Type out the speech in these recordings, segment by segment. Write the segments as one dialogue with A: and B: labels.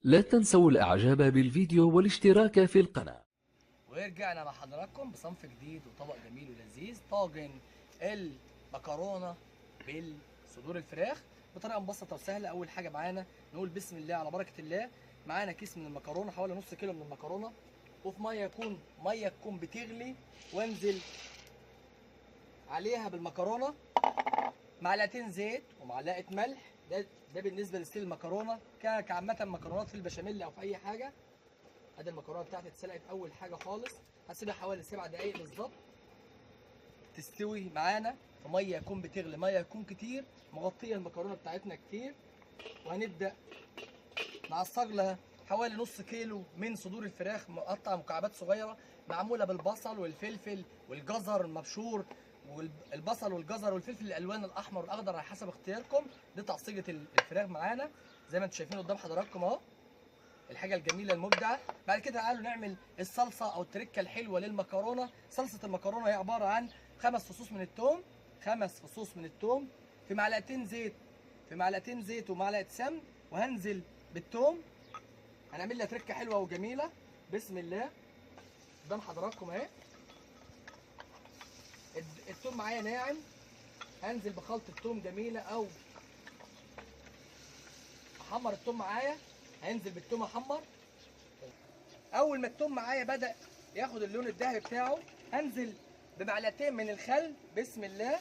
A: لا تنسوا الاعجاب بالفيديو والاشتراك في القناة.
B: ورجعنا مع حضراتكم بصنف جديد وطبق جميل ولذيذ، طاجن المكرونه بالصدور الفراخ بطريقه مبسطه وسهله. اول حاجه معانا نقول بسم الله على بركه الله. معانا كيس من المكرونه، حوالي نص كيلو من المكرونه، وفي ميه تكون بتغلي، وانزل عليها بالمكرونه معلقتين زيت ومعلقه ملح. ده بالنسبه لستيل المكرونه، كعامه مكرونات في البشاميل او في اي حاجه. ادي المكرونه بتاعتي اتسلقت اول حاجه خالص، هسيبها حوالي 7 دقايق بالظبط تستوي معانا في ميه يكون بتغلي، ميه يكون كتير مغطيه المكرونه بتاعتنا كتير. وهنبدا نعصج لها حوالي نص كيلو من صدور الفراخ مقطعه مكعبات صغيره، معموله بالبصل والفلفل والجزر المبشور، والبصل والجزر والفلفل الالوان الاحمر والاخضر على حسب اختياركم. دي تعصيجه الفراخ معانا زي ما انتم شايفين قدام حضراتكم اهو، الحاجه الجميله المبدعه. بعد كده تعالوا نعمل الصلصه او التركه الحلوه للمكرونه. صلصه المكرونه هي عباره عن 5 فصوص من الثوم، 5 فصوص من الثوم في معلقتين زيت ومعلقه سمن، وهنزل بالثوم. هنعمل لها تركه حلوه وجميله. بسم الله قدام حضراتكم اهي. الثوم معايا ناعم، هنزل بخلطه ثوم جميله، او احمر الثوم معايا، هنزل بالثوم احمر. اول ما الثوم معايا بدا ياخد اللون الذهبي بتاعه، هنزل بمعلقتين من الخل. بسم الله.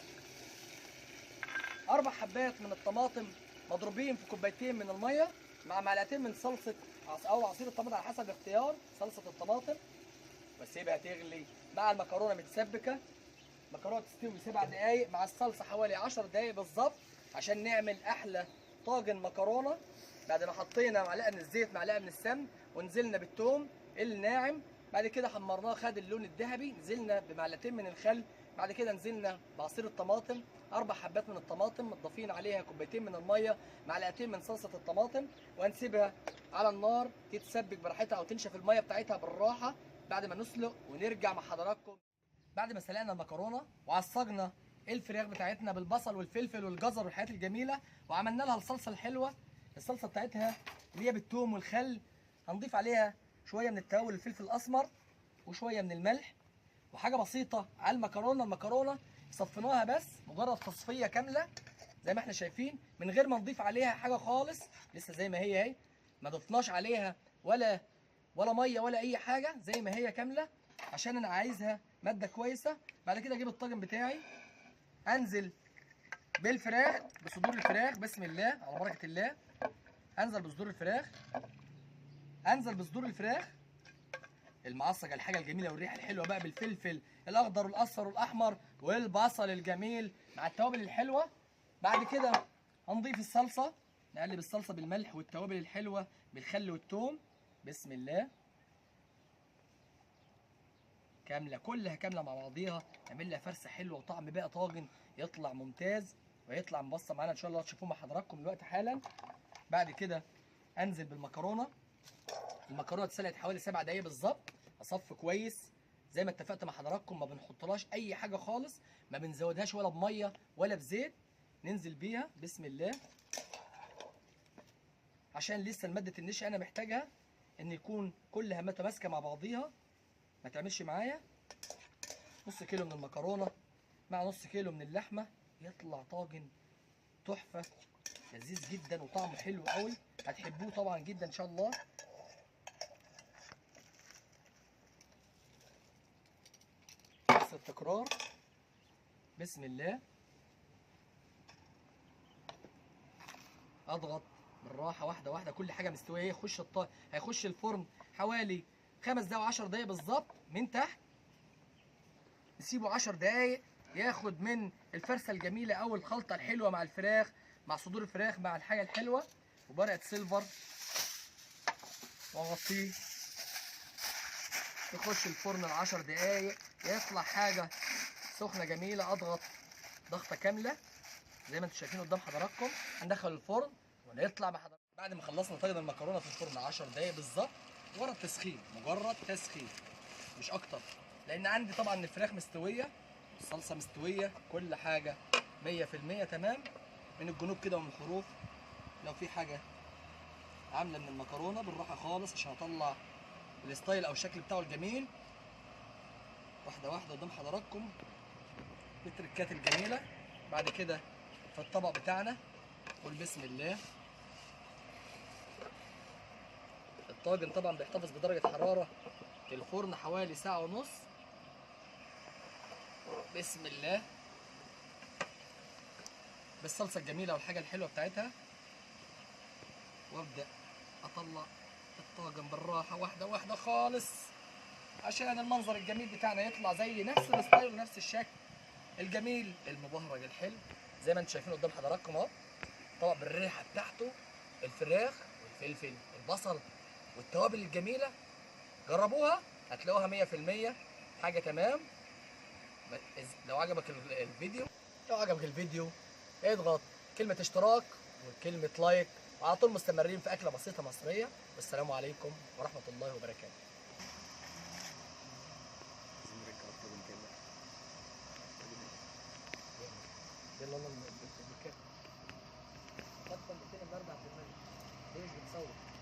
B: 4 حبات من الطماطم مضروبين في كوبايتين من الميه، مع معلقتين من صلصه او عصير الطماطم على حسب الاختيار، صلصه الطماطم. واسيبها تغلي مع المكرونه متسبكه. المكرونه تستوي 7 دقائق مع الصلصه حوالي 10 دقائق بالظبط، عشان نعمل احلى طاجن مكرونه. بعد ما حطينا معلقه من الزيت معلقه من السمن ونزلنا بالثوم الناعم، بعد كده حمرناه خد اللون الذهبي، نزلنا بمعلقتين من الخل، بعد كده نزلنا بعصير الطماطم 4 حبات من الطماطم مضافين عليها كوبايتين من الميه، معلقتين من صلصه الطماطم، وهنسيبها على النار تتسبك براحتها او تنشف الميه بتاعتها بالراحه بعد ما نسلق. ونرجع مع حضراتكم بعد ما سلقنا المكرونه وعصجنا الفراخ بتاعتنا بالبصل والفلفل والجزر والحاجات الجميله، وعملنا لها الصلصه الحلوه. الصلصه بتاعتها اللي هي بالثوم والخل، هنضيف عليها شويه من التوابل الفلفل الاسمر وشويه من الملح وحاجه بسيطه على المكرونه صفيناها بس مجرد تصفيه كامله زي ما احنا شايفين، من غير ما نضيف عليها حاجه خالص، لسه زي ما هي اهي، ما ضفناش عليها ولا ميه ولا اي حاجه، زي ما هي كامله، عشان انا عايزها ماده كويسه. بعد كده اجيب الطاجن بتاعي، انزل بالفراخ بصدور الفراخ. بسم الله على بركه الله. انزل بصدور الفراخ المعصجه، الحاجه الجميله والريحه الحلوه بقى بالفلفل الاخضر والاصفر والاحمر والبصل الجميل مع التوابل الحلوه. بعد كده هنضيف الصلصه، نقلب الصلصه بالملح والتوابل الحلوه بالخل والثوم. بسم الله. كامله كلها كامله مع بعضيها، نعمل لها فرسه حلوه وطعم بقى طاجن يطلع ممتاز، ويطلع مبصم معانا ان شاء الله تشوفوه مع حضراتكم دلوقتي حالا. بعد كده انزل بالمكرونه. المكرونه اتسلقت حوالي 7 دقايق بالظبط، اصفي كويس زي ما اتفقت مع حضراتكم، ما بنحطلهاش اي حاجه خالص، ما بنزودهاش ولا بميه ولا بزيت. ننزل بيها بسم الله، عشان لسه ماده النشا انا محتاجها ان يكون كلها متماسكه مع بعضيها، ما تعملش معايا نص كيلو من المكرونه مع نص كيلو من اللحمه، يطلع طاجن تحفه لذيذ جدا وطعمه حلو قوي، هتحبوه طبعا جدا ان شاء الله. نفس التكرار. بسم الله. اضغط بالراحه واحده واحده، كل حاجه مستويه. هيخش الفرن حوالي 5 دقايق و10 دقايق بالظبط من تحت. نسيبه 10 دقايق ياخد من الفرسه الجميله او الخلطه الحلوه مع الفراخ، مع صدور الفراخ، مع الحاجه الحلوه، وبرقه سيلفر، واغطيه. يخش الفرن 10 دقايق يطلع حاجه سخنه جميله. اضغط ضغطه كامله زي ما انتم شايفين قدام حضراتكم. هندخل الفرن ونطلع مع حضراتكم بعد ما خلصنا طاجن المكرونه في الفرن 10 دقايق بالظبط. مجرد تسخين مش اكتر، لان عندي طبعا الفراخ مستويه والصلصه مستويه، كل حاجه 100% تمام. من الجنوب كده ومن الحروف لو في حاجه عامله من المكرونه بالراحه خالص عشان اطلع الستايل او الشكل بتاعه الجميل. واحده واحده قدام حضراتكم بالتركات الجميله. بعد كده في الطبق بتاعنا قول بسم الله. الطاجن طبعا بيحتفظ بدرجه حراره الفرن حوالي ساعه ونص. بسم الله. بالصلصه الجميله والحاجه الحلوه بتاعتها، وابدا اطلع الطاجن بالراحه واحده واحده خالص عشان المنظر الجميل بتاعنا يطلع زي نفس الستايل ونفس الشكل الجميل المبهرج الحلو زي ما انتم شايفين قدام حضراتكم اهو. طبق بالريحه بتاعته، الفراخ والفلفل والبصل والتوابل الجميله. جربوها هتلاقوها 100% حاجه تمام. لو عجبك الفيديو اضغط كلمه اشتراك وكلمه لايك، وعلى طول مستمرين في اكله بسيطه مصريه. والسلام عليكم ورحمه الله وبركاته. يلا يلا الكام. قد 204%. ليه مش بتصور؟